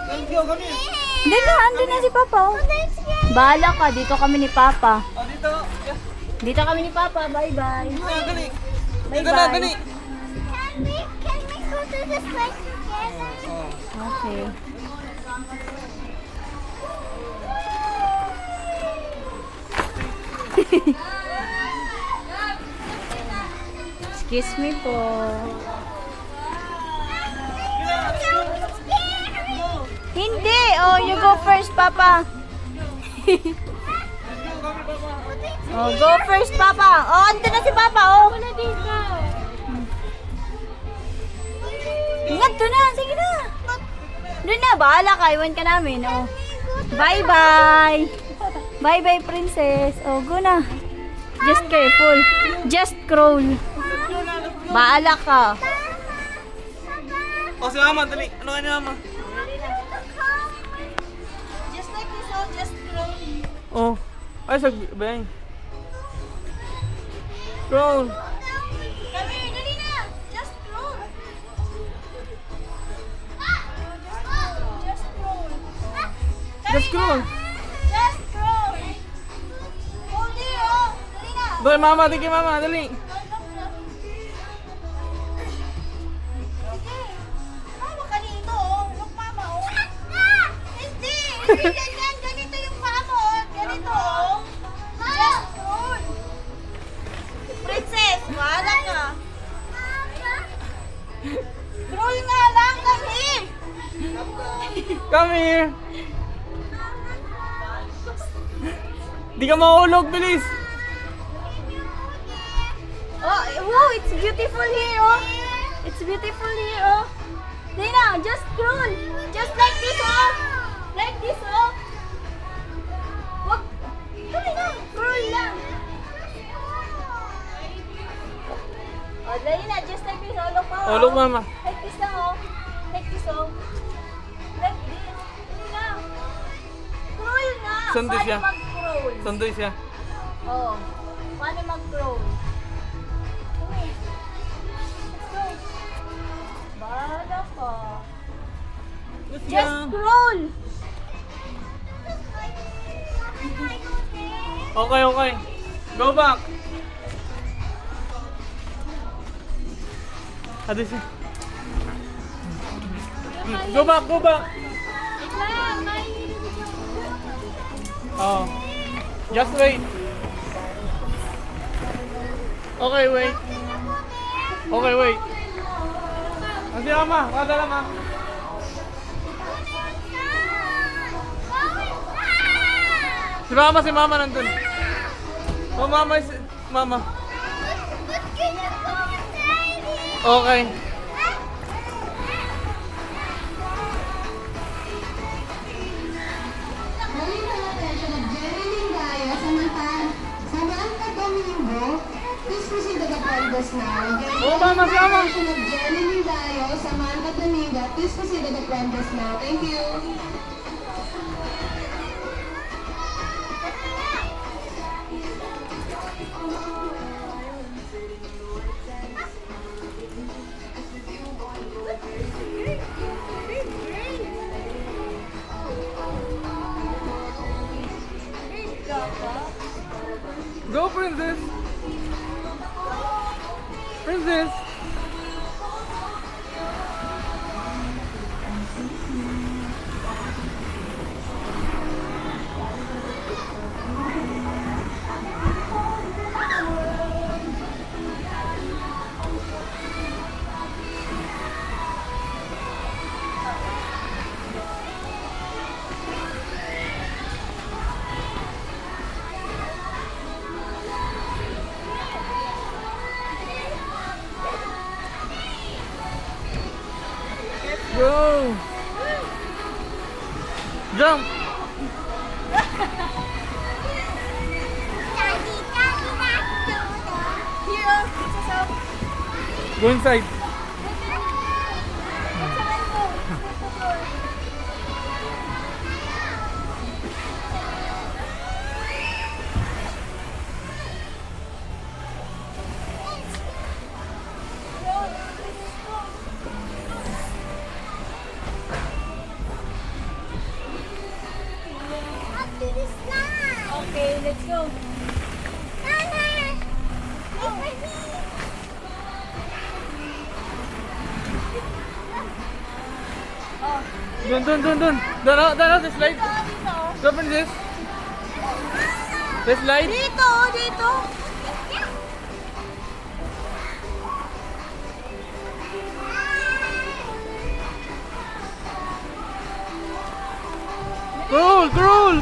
Thank you, kami. Hindi na, andun na si Papa. Oh. Bahala ka, dito kami ni Papa. Oh, dito. Yeah. Dito kami ni Papa, bye-bye. Dali. Bye-bye. Dito na, dali. Can we go to this place together? Okay. Excuse me po. Hindi! Oh, you go first, Papa. Oh, go first, Papa. Oh, andun na si Papa, oh. Ingat, doon na. Sige na. Doon na, bahala ka. Iwan ka namin, oh. Bye-bye. Bye-bye, princess. Oh, go na. Just careful. Just crawl. Bahala ka. Oh, si Mama, dali. Ano ka ni Mama? Just like this, oh. Just crawl. Oh. Ay, bang. Roll. Come here, dali na. Just crawl. Just crawl. Just crawl. Just crawl. Hold it, oh. Dali na. Dali, Mama, dali, Mama, dali. Mama ka dito, oh. Look, Mama, oh. Hindi. Hindi ganyan. Ganito yung mama, oh. Ganito, oh. Just crawl. Princess, wala ka. Crawl nga lang kasi. Come here. Di ka mahulog, bilis. Oh, wow, it's beautiful here, oh. It's beautiful here, oh. Dina, just crawl. Just like this, oh. Like this, oh. Wag. Dali na, crawl lang. Oh, dali na, just like this, oh. Look, oh. Oh, look, Mama. Like this lang, oh. Like this, oh. Like this. Dali na. Crawl na. Saan siya? Paano mag-crawl? Sandoy siya. Oh. Paano mag-crawl? Bahala ka. Let's Just go. crawl. Okay, okay. Go back. Adi siya. Go back, go back. Oh. Just wait. Okay, wait. Okay, wait. Adi Mama, kada lang, Mama. Si Mama nandun. Oh, Mama is... Mama. Okay. Oh, Mama, si Mama. Please proceed to the front desk now. Thank you. Go, Princess. Princess. Go. Jump. Go inside. let's go. Dun. Doon, the slide. Go, princess. The slide. Dito, dito. Crawl.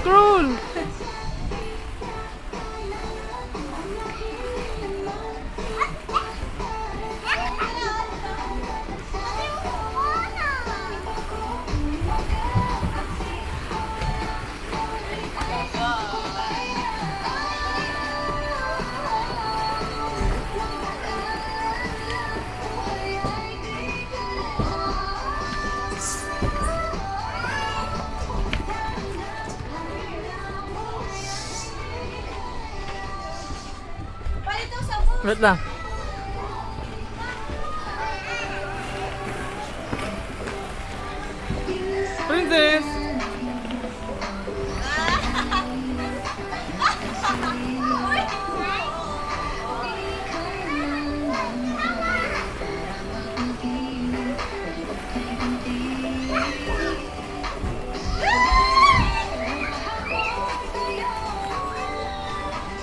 Palito sa bus. Wait lang. Princess.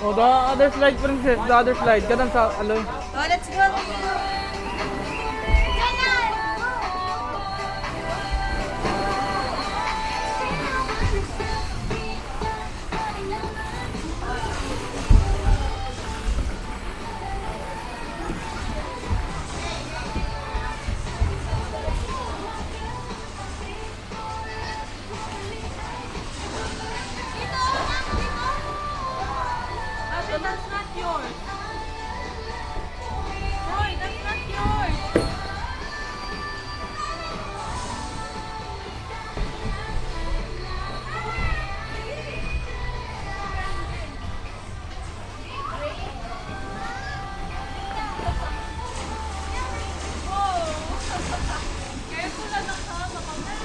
Oh, the other slide, princess. The other slide. Ganun sa aloy. Oh, let's go. Asha, that's not yours. Boy, that's not yours. Careful na nakama ka muna.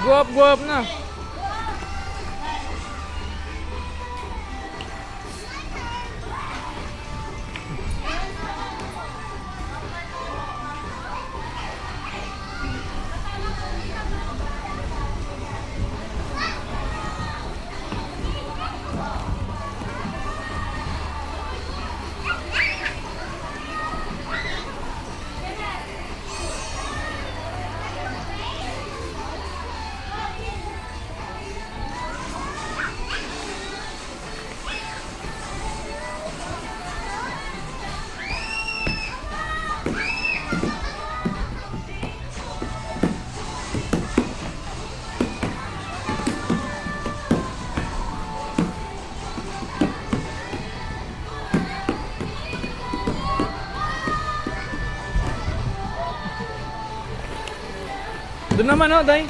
Go up na. Doon naman, oh, Day.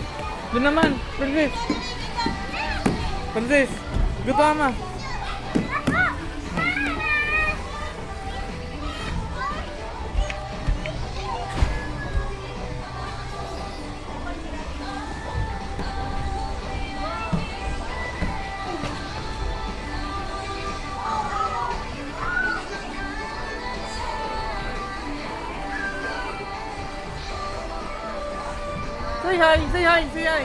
Doon naman, princess. Princess, go to ama. Say hi.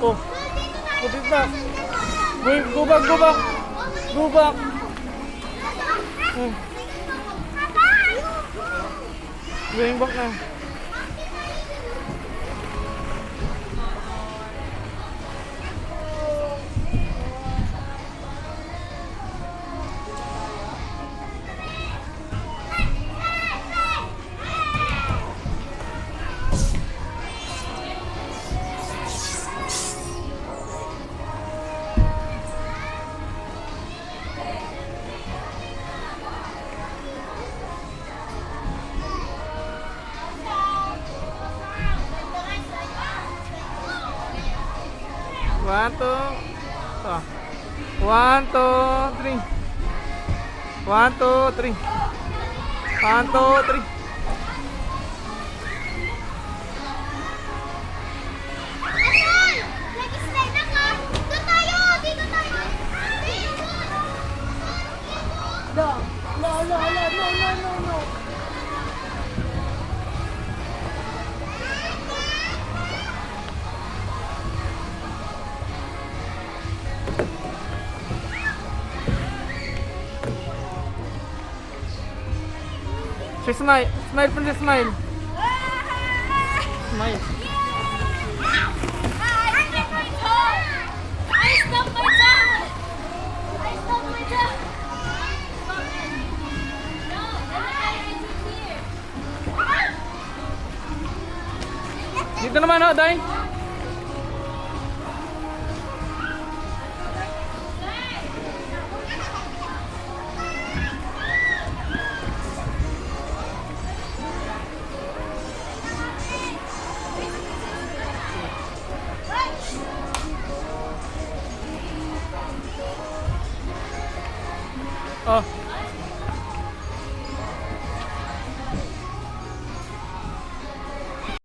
Oh, put it back. Go back. Going back na. 1, 2. Oh. 1, 2, 3. 1, 2, 3. 1, 2, 3. Asan? Nag-slide ako. Doon tayo. Dito tayo. Dito. No, no, no, no, no, no, no, no. Say smile. Smile, princess, smile. Smile. I stubbed my toe. I stubbed my toe. I stubbed my toe. No, here. Dito naman, oh, Day. Oh.